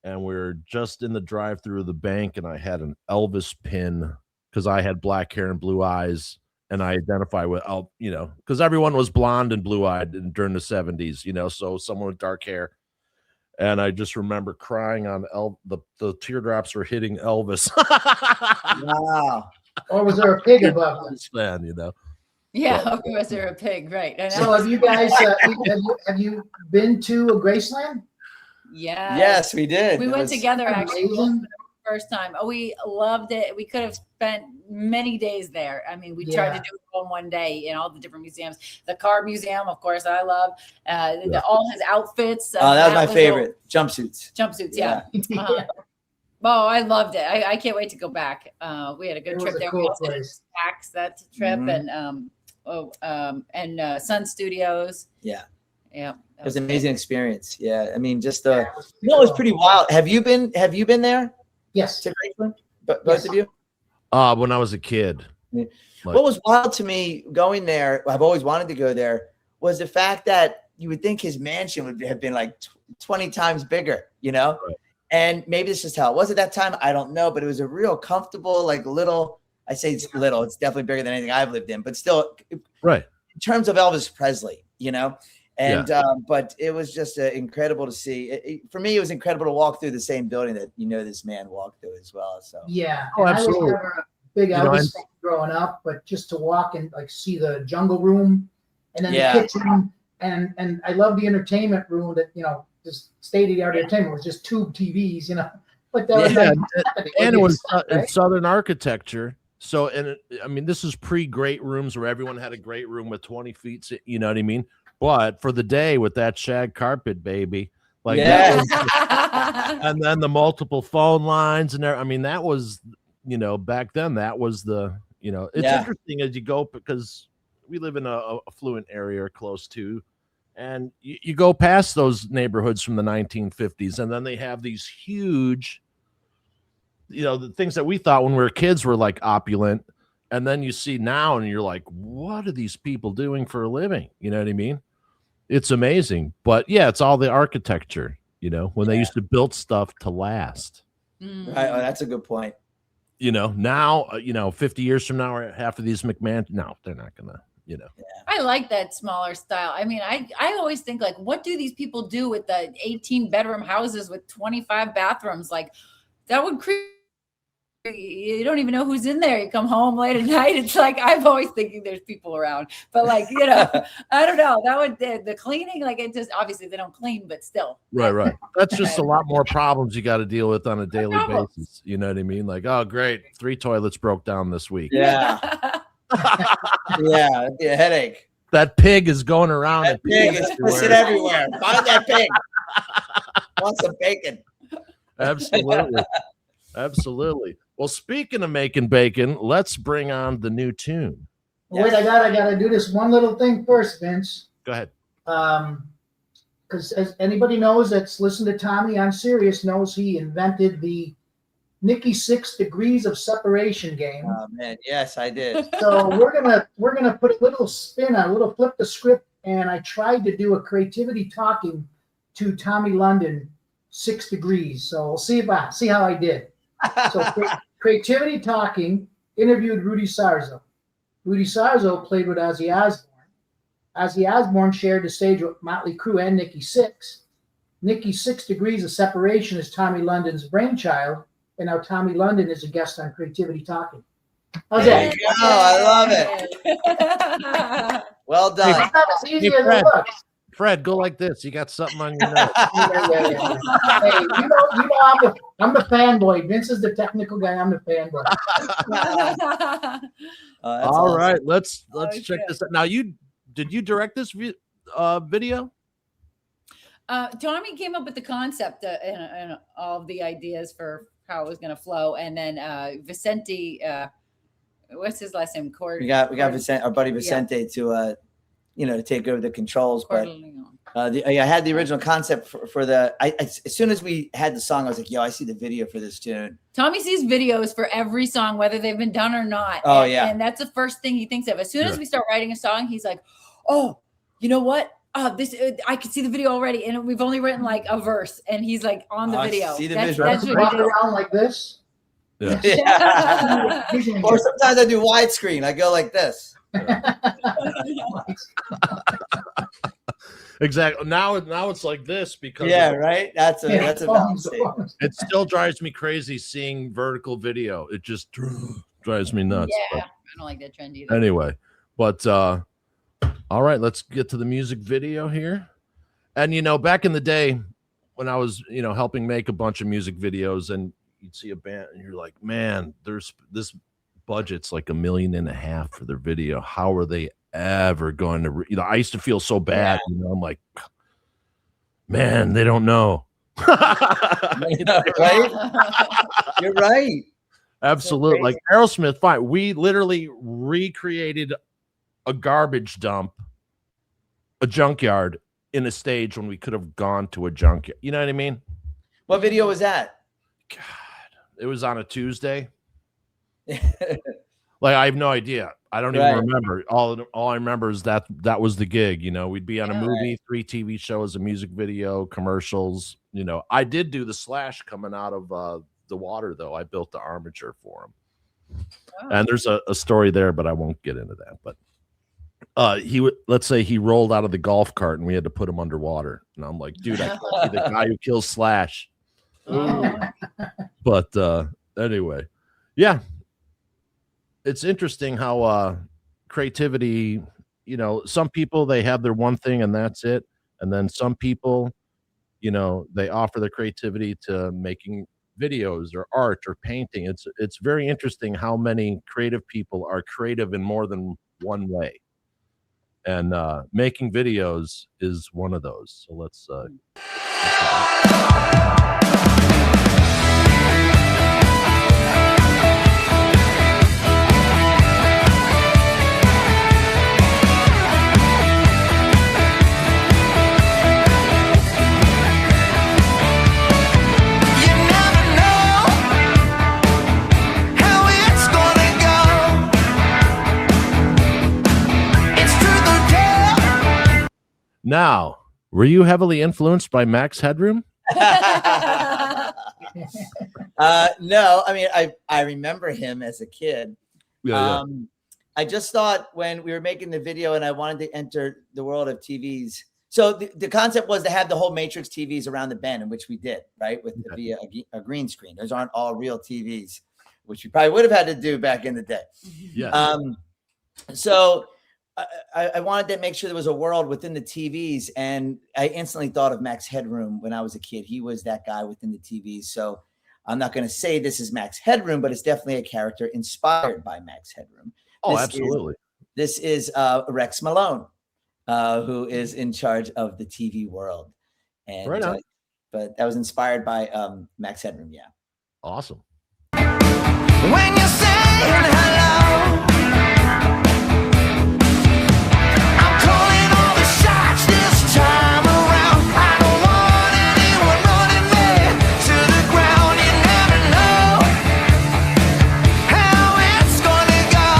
and we were just in the drive-through of the bank, and I had an Elvis pin because I had black hair and blue eyes, and I identify with, you know, because everyone was blonde and blue-eyed during the 70s, you know, so someone with dark hair. And I just remember crying on the teardrops were hitting Elvis. Wow. Or was there a pig above them? Man, you know. Yeah, or was there a pig? Right. I know. So have you guys have you been to a Graceland? Yeah. Yes, we did. We went together actually for the first time. Oh, we loved it. We could have spent many days there. I mean, we tried to do it all in one day in all the different museums. The car museum, of course, I love. All his outfits. That was my favorite. Jumpsuits. Yeah. Oh, I loved it. I can't wait to go back. We had a good trip there. Cool We also did that trip and Sun Studios. Yeah. Yeah. It was an amazing experience. Yeah. I mean, just it was pretty wild. Have you been there? Yes. To Graceland? Both of you? When I was a kid. What was wild to me going there, I've always wanted to go there, was the fact that you would think his mansion would have been like 20 times bigger, you know? Right. And maybe it's just how it was at that time. I don't know, but it was a real comfortable, like little, I say it's little, it's definitely bigger than anything I've lived in, but still, right. In terms of Elvis Presley, you know? And, but it was just incredible to see. For me, it was incredible to walk through the same building that, this man walked through as well. So, yeah. Absolutely. I was never a big Elvis fan growing up, but just to walk and like see the jungle room and then the kitchen and I love the entertainment room that, just state-of-the-art entertainment was just tube TVs, but that was and it was Southern architecture. So, this is pre-great rooms where everyone had a great room with 20 feet, you know what I mean? But for the day with that shag carpet, baby, Like, Yes. and then the multiple phone lines and there. I mean, that was, back then that was the, it's interesting as you go because we live in a affluent area close to, and you go past those neighborhoods from the 1950s, and then they have these huge, the things that we thought when we were kids were like opulent. And then you see now and you're like, what are these people doing for a living? You know what I mean? It's amazing. But yeah, it's all the architecture, when they used to build stuff to last. Right. Oh, that's a good point. Now, 50 years from now, half of these McMahon, no, they're not going to, I like that smaller style. I mean, I always think like, what do these people do with the 18 bedroom houses with 25 bathrooms? Like that would create, you don't even know who's in there. You come home late at night. It's like, I'm always thinking there's people around, but like, I don't know. That would, the cleaning, like it just, obviously they don't clean, but still. Right. That's just a lot more problems you got to deal with on a daily basis. You know what I mean? Like, oh, great. 3 toilets broke down this week. Yeah. Yeah. That'd be a headache. That pig is going around. That pig is pissing everywhere. Find that pig. Want some bacon. Absolutely. Well, speaking of making bacon, let's bring on the new tune. Wait, I gotta do this one little thing first, Vince. Go ahead. Because as anybody knows that's listened to Tommy on Sirius knows he invented the Nikki 6 Degrees of Separation game. Oh man, yes, I did. So we're gonna put a little spin on, a little flip the script, and I tried to do a creativity talking to Tommy London 6 Degrees. So we'll see how I did. So creativity talking interviewed Rudy Sarzo. Rudy Sarzo played with Ozzy Osbourne. Ozzy Osbourne shared the stage with Motley Crue and Nikki 6. Nikki 6 Degrees of Separation is Tommy London's brainchild, and now Tommy London is a guest on Creativity Talking. How's that? I love it. Well done. It's not as easy as it looks. Fred, go like this. You got something on your nose. Yeah. Hey, I'm the fanboy. Vince is the technical guy. I'm the fanboy. All right, let's check this out. Now, did you direct this video? Tommy came up with the concept and all of the ideas for how it was going to flow, and then Vicente, what's his last name? We got Vicente, our buddy Vicente, to to take over the controls. But I had the original concept for the. As soon as we had the song, I was like, "Yo, I see the video for this tune." Tommy sees videos for every song, whether they've been done or not. Oh, and that's the first thing he thinks of. As soon as we start writing a song, he's like, "Oh, you know what? This I can see the video already, and we've only written like a verse." And he's like on the video. See the that's Walk around like this. Yeah. Or sometimes I do widescreen. I go like this. Exactly. Now it's like this because right. That's a statement. It still drives me crazy seeing vertical video. It just drives me nuts. Yeah, I don't like that trend either. Anyway, but all right, let's get to the music video here. And back in the day when I was helping make a bunch of music videos, and you'd see a band and you're like, man, there's this budget's like $1.5 million for their video. How are they ever going to I used to feel so bad. I'm like, man, they don't know. Right? You're right. Absolutely. Like Aerosmith, fine. We literally recreated a garbage dump, a junkyard in a stage when we could have gone to a junkyard. You know what I mean? What video was that? God, it was on a Tuesday. Like, I have no idea. I don't even remember. All I remember is that was the gig. We'd be on a movie, 3 TV shows, a music video, commercials. I did do the Slash coming out of the water, though. I built the armature for him. Oh. And there's a story there, but I won't get into that. But let's say he rolled out of the golf cart and we had to put him underwater. And I'm like, dude, I can't be the guy who kills Slash. But anyway, yeah. It's interesting how creativity, some people, they have their one thing and that's it. And then some people, they offer their creativity to making videos or art or painting. It's very interesting how many creative people are creative in more than one way. And making videos is one of those. So let's Now, were you heavily influenced by Max Headroom? No, I mean, I remember him as a kid. Yeah. I just thought when we were making the video and I wanted to enter the world of TVs. So the concept was to have the whole Matrix TVs around the bend, in which we did, right? Via a green screen. Those aren't all real TVs, which we probably would have had to do back in the day. Yeah. So I wanted to make sure there was a world within the TVs, and I instantly thought of Max Headroom when I was a kid. He was that guy within the TVs. So I'm not going to say this is Max Headroom, but it's definitely a character inspired by Max Headroom. Absolutely. This is Rex Malone, who is in charge of the TV world. And right on. But that was inspired by Max Headroom. Yeah. Awesome. When you're saying hello, I'm calling all the shots this time around. I don't want anyone running me to the ground. You never know how it's gonna go.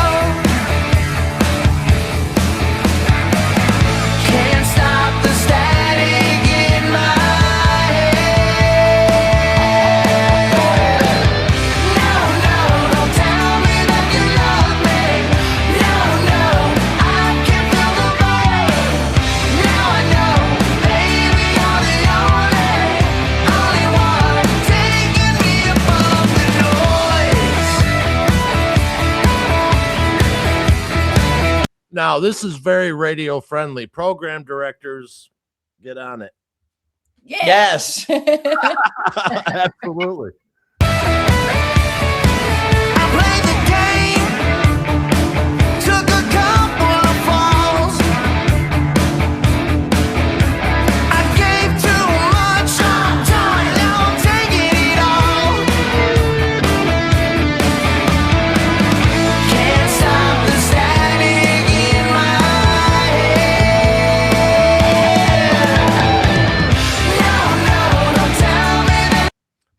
Can't stop the static in my Now, this is very radio friendly. Program directors, get on it. Yeah. Yes. Absolutely. I played the game, took a couple of falls. I gave too much time, now I'm taking it all. Can't stop the static in my head. No, don't tell me that.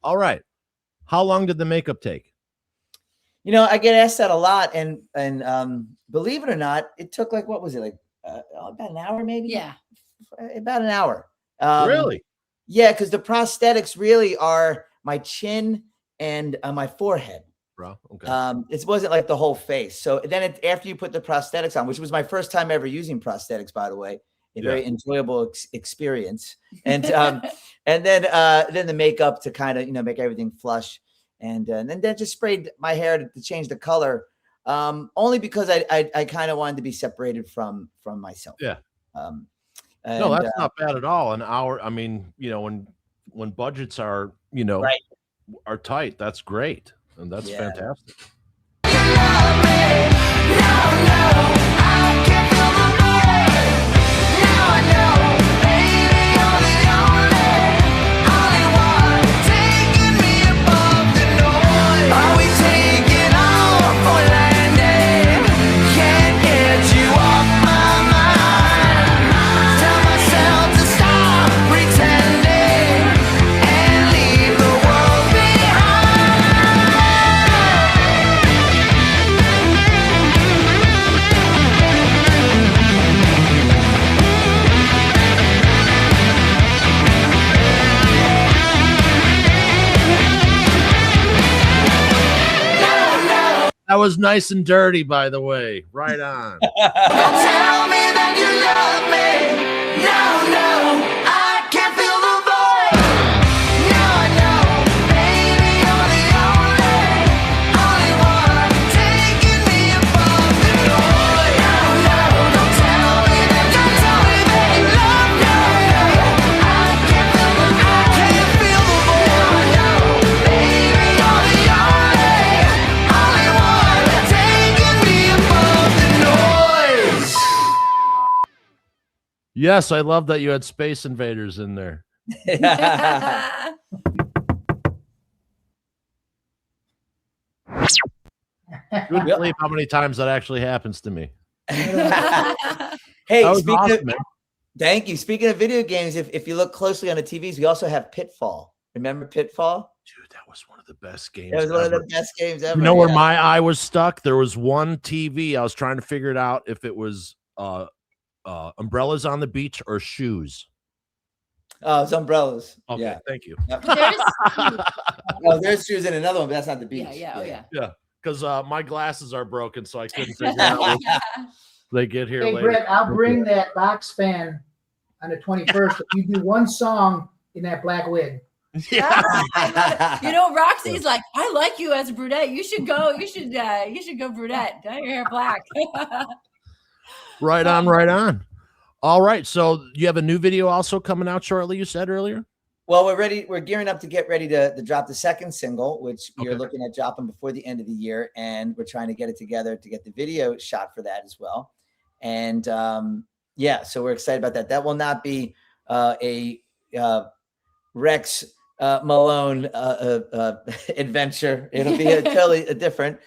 All right. How long did the makeup take? You know, I get asked that a lot, and believe it or not, it took like, what was it, like about an hour, maybe? Yeah. About an hour. Really? Yeah, because the prosthetics really are my chin and my forehead. Bro, okay. It wasn't like the whole face. So then after you put the prosthetics on, which was my first time ever using prosthetics, by the way, a very enjoyable experience. And and then the makeup to kind of, make everything flush. And then just sprayed my hair to change the color, only because I kind of wanted to be separated from myself. Yeah. No, No, that's not bad at all. An hour. I mean, when budgets are, right. are tight, that's great. And that's fantastic. That was nice and dirty, by the way. Right on. Tell me that you love me. No, I can't feel the void. Now I know, baby, you're the only one taking me above the noise. No, don't tell me that you love me. I can't feel the void. No, baby, you're the only one taking me above the noise. Yes, I love that you had Space Invaders in there. You wouldn't believe how many times that actually happens to me. Hey, That was speaking awesome, of, man. thank you. Speaking of video games, if you look closely on the TVs, we also have Pitfall. Remember Pitfall? Dude, that was one of the best games. It was one of ever. the best games ever. You know where yeah. my eye was stuck? There was one TV. I was trying to figure it out if it was umbrellas on the beach or shoes. Oh, it's umbrellas. Okay, Yeah. thank you. Yep. There's Oh, there's shoes in another one, but that's not the beach. yeah. Because my glasses are broken, so I couldn't figure out when they get here Hey, later. Britt, I'll bring that box fan on the 21st if you do one song in that black wig. Yeah. You know, Roxy's like, I like you as a brunette. You should go. You should go brunette. Dye your hair black. Right on, right on. All right. So you have a new video also coming out shortly, you said earlier? Well, we're ready. We're gearing up to get ready to drop the second single, which we're Okay. looking at dropping before the end of the year. And we're trying to get it together to get the video shot for that as well. And yeah, so we're excited about that. That will not be a Rex Malone adventure. It'll be totally different.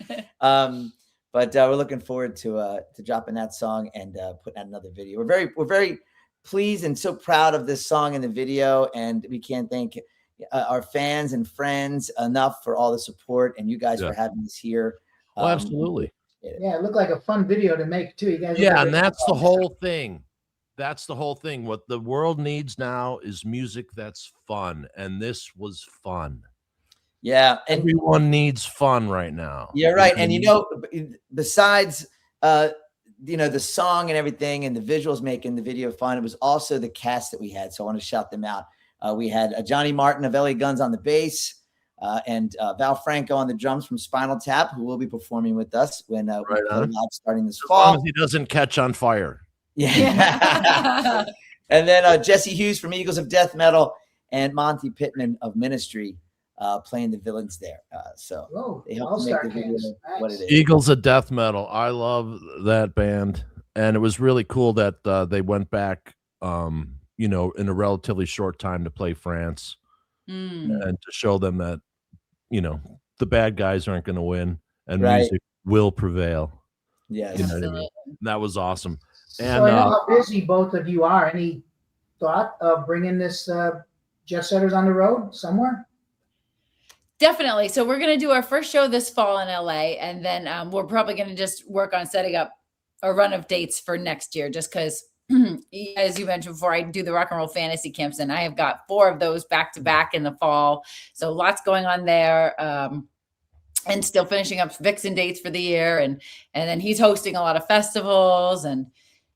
But we're looking forward to dropping that song and putting out another video. We're very pleased and so proud of this song and the video, and we can't thank our fans and friends enough for all the support and you guys for having us here. Oh, absolutely. Yeah, it looked like a fun video to make too. You guys. Yeah, and that's the whole thing. That's the whole thing. What the world needs now is music that's fun, and this was fun. Yeah, and Everyone needs fun right now. yeah, right. And you know, besides you know, the song and everything and the visuals making the video fun, it was also the cast that we had. So I want to shout them out. We had Johnny Martin of LA Guns on the bass, and Val Franco on the drums from Spinal Tap, who will be performing with us when we Right play on. live starting this As long fall. as he doesn't catch on fire. Yeah. And then Jesse Hughes from Eagles of Death Metal and Monty Pittman of Ministry playing the villains there. So Oh, they helped to make the video what it is. Eagles of Death Metal. I love that band. And it was really cool that they went back, you know, in a relatively short time to play France and to show them that, you know, the bad guys aren't going to win and Right. music will prevail. Yes. You know what I mean? That was awesome. And So I know how busy both of you are. Any thought of bringing this Jetsetters on the road somewhere? Definitely. So we're going to do our first show this fall in LA, and then we're probably going to just work on setting up a run of dates for next year, just because, as you mentioned before, I do the rock and roll fantasy camps, and I have got 4 of those back to back in the fall. So lots going on there. And still finishing up Vixen dates for the year. And then he's hosting a lot of festivals, and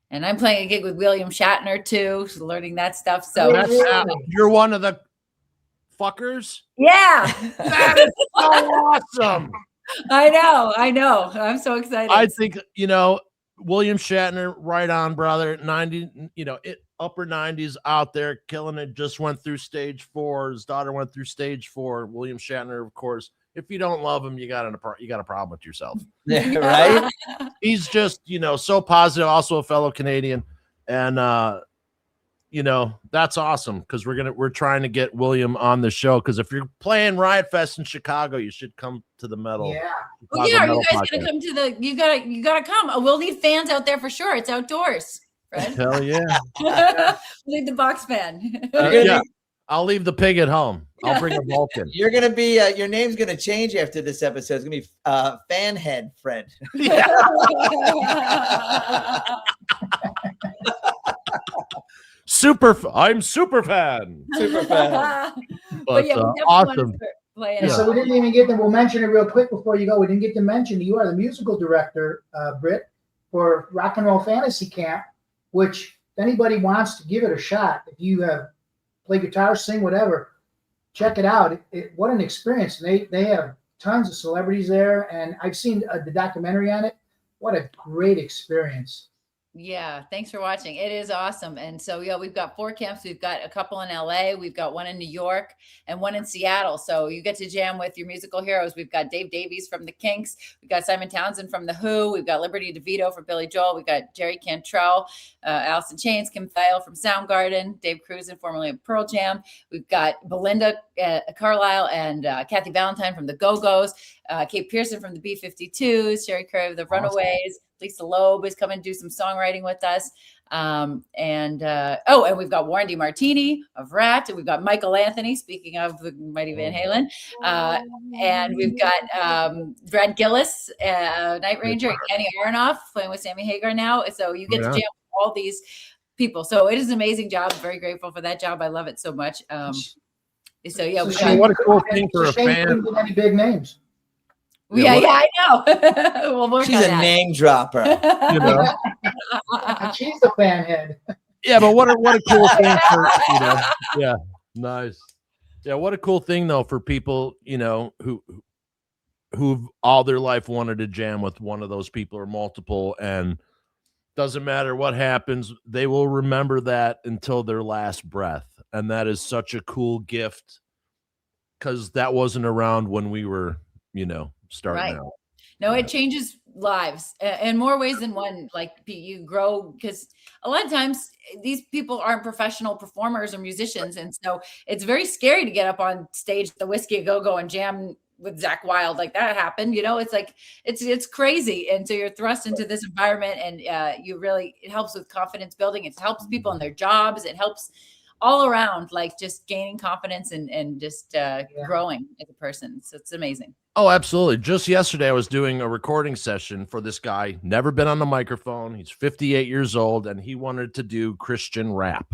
I'm playing a gig with William Shatner too, so learning that stuff. So you're one of the fuckers. yeah, That is so awesome. I know. I'm so excited. I think, you know, William Shatner, right on, brother. 90, you know, upper 90s out there killing it. Just went through stage 4. His daughter went through stage 4. William Shatner, of course. If you don't love him, you got a problem with yourself. Yeah, right? He's just, you know, so positive. Also a fellow Canadian, and you know, that's awesome because we're trying to get William on the show. Because if you're playing Riot Fest in Chicago, you should come to the metal. Yeah. Oh, Chicago yeah, are you Metal guys Podcast. gonna come to the? You gotta come. We'll need fans out there for sure. It's outdoors, Fred. Hell yeah. We'll need the box fan. Yeah. I'll leave the pig at home. I'll bring a Vulcan. You're gonna be your name's gonna change after this episode. It's gonna be Fanhead Fred. I'm super fan. Super fan. But yeah, we definitely awesome. want to play it And so we didn't even get to, we'll mention it real quick before you go. We didn't get to mention you are the musical director, Britt, for Rock and Roll Fantasy Camp, which if anybody wants to give it a shot, if you have play guitar, sing, whatever, check it out. What an experience. They have tons of celebrities there, and I've seen the documentary on it. What a great experience. Yeah, thanks for watching. It is awesome. And so, yeah, we've got 4 camps. We've got a couple in LA, we've got one in New York, and one in Seattle. So you get to jam with your musical heroes. We've got Dave Davies from the Kinks, we've got Simon Townsend from the Who, we've got Liberty DeVito from Billy Joel, we've got Jerry Cantrell, Alice in Chains, Kim Thayil from Soundgarden, Dave Cruzen, formerly of Pearl Jam. We've got Belinda Carlisle and Kathy Valentine from the Go-Go's, Kate Pearson from the B-52s, Sherry Curry of the Runaways. Lisa Loeb is coming to do some songwriting with us. And we've got Warren DeMartini of Rat, and we've got Michael Anthony, speaking of the mighty Van Halen. And we've got Brad Gillis, Night Ranger, and Kenny Aronoff playing with Sammy Hagar now. So you get to jam with all these people. So it is an amazing job. I'm very grateful for that job. I love it so much. So yeah, what a cool thing for a fan. Any big names. Yeah, I know. We'll work She's on a that. name dropper. You know? She's the fan head. Yeah, but what a cool thing for, you know. Yeah, nice. Yeah, what a cool thing though for people, you know, who've all their life wanted to jam with one of those people or multiple, and doesn't matter what happens, they will remember that until their last breath. And that is such a cool gift, because that wasn't around when we were, you know, starting out. No, it changes lives in more ways than one. Like you grow, because a lot of times these people aren't professional performers or musicians. And so it's very scary to get up on stage at the Whiskey a Go-Go and jam with Zach Wilde. Like that happened, you know, it's like, it's crazy. And so you're thrust into this environment, and it helps with confidence building. It helps people in their jobs. It helps all around, like just gaining confidence and just growing as a person. So it's amazing. Oh, absolutely. Just yesterday, I was doing a recording session for this guy, never been on the microphone. He's 58 years old, and he wanted to do Christian rap.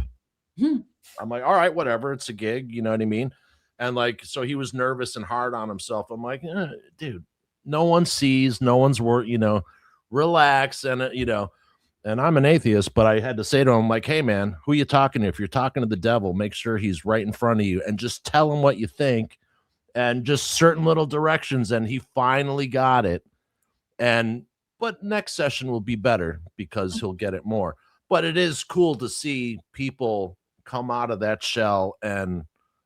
I'm like, all right, whatever. It's a gig. You know what I mean? And like, so he was nervous and hard on himself. I'm like, dude, no one sees, no one's you know, relax. And, you know, and I'm an atheist, but I had to say to him, like, hey, man, who you talking to? If you're talking to the devil, make sure he's right in front of you and just tell him what you think. And just certain little directions, and he finally got it. But next session will be better because he'll get it more. But it is cool to see people come out of that shell and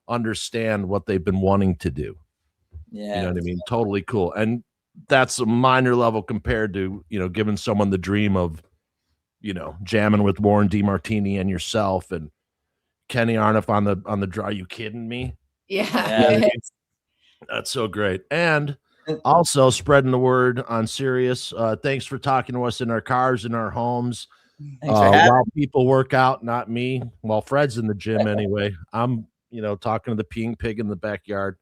understand what they've been wanting to do. Yeah, you know what I mean? Totally cool. And that's a minor level compared to, you know, giving someone the dream of, you know, jamming with Warren DeMartini and yourself and Kenny Aronoff on the draw. Are you kidding me? Yeah. That's so great. And also spreading the word on Sirius. Thanks for talking to us in our cars, in our homes. While people work out, not me. Well, Fred's in the gym anyway. I'm, you know, talking to the peeing pig in the backyard.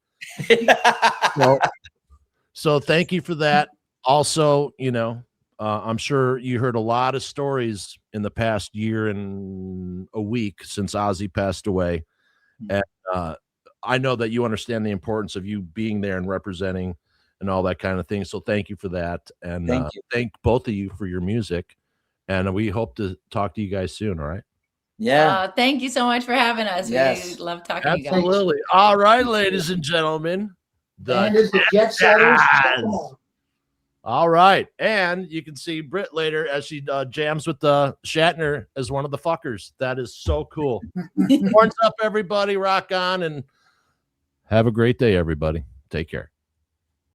So thank you for that. Also, you know, I'm sure you heard a lot of stories in the past year and a week since Ozzy passed away. And I know that you understand the importance of you being there and representing and all that kind of thing. So thank you for that. And thank both of you for your music. And we hope to talk to you guys soon. All right. Yeah. Thank you so much for having us. Yes. We love talking to you guys. Absolutely. All right, ladies and gentlemen. And is the Jetsetters. All right. And you can see Britt later as she jams with Shatner as one of the fuckers. That is so cool. Horns up, everybody. Rock on and have a great day, everybody. Take care.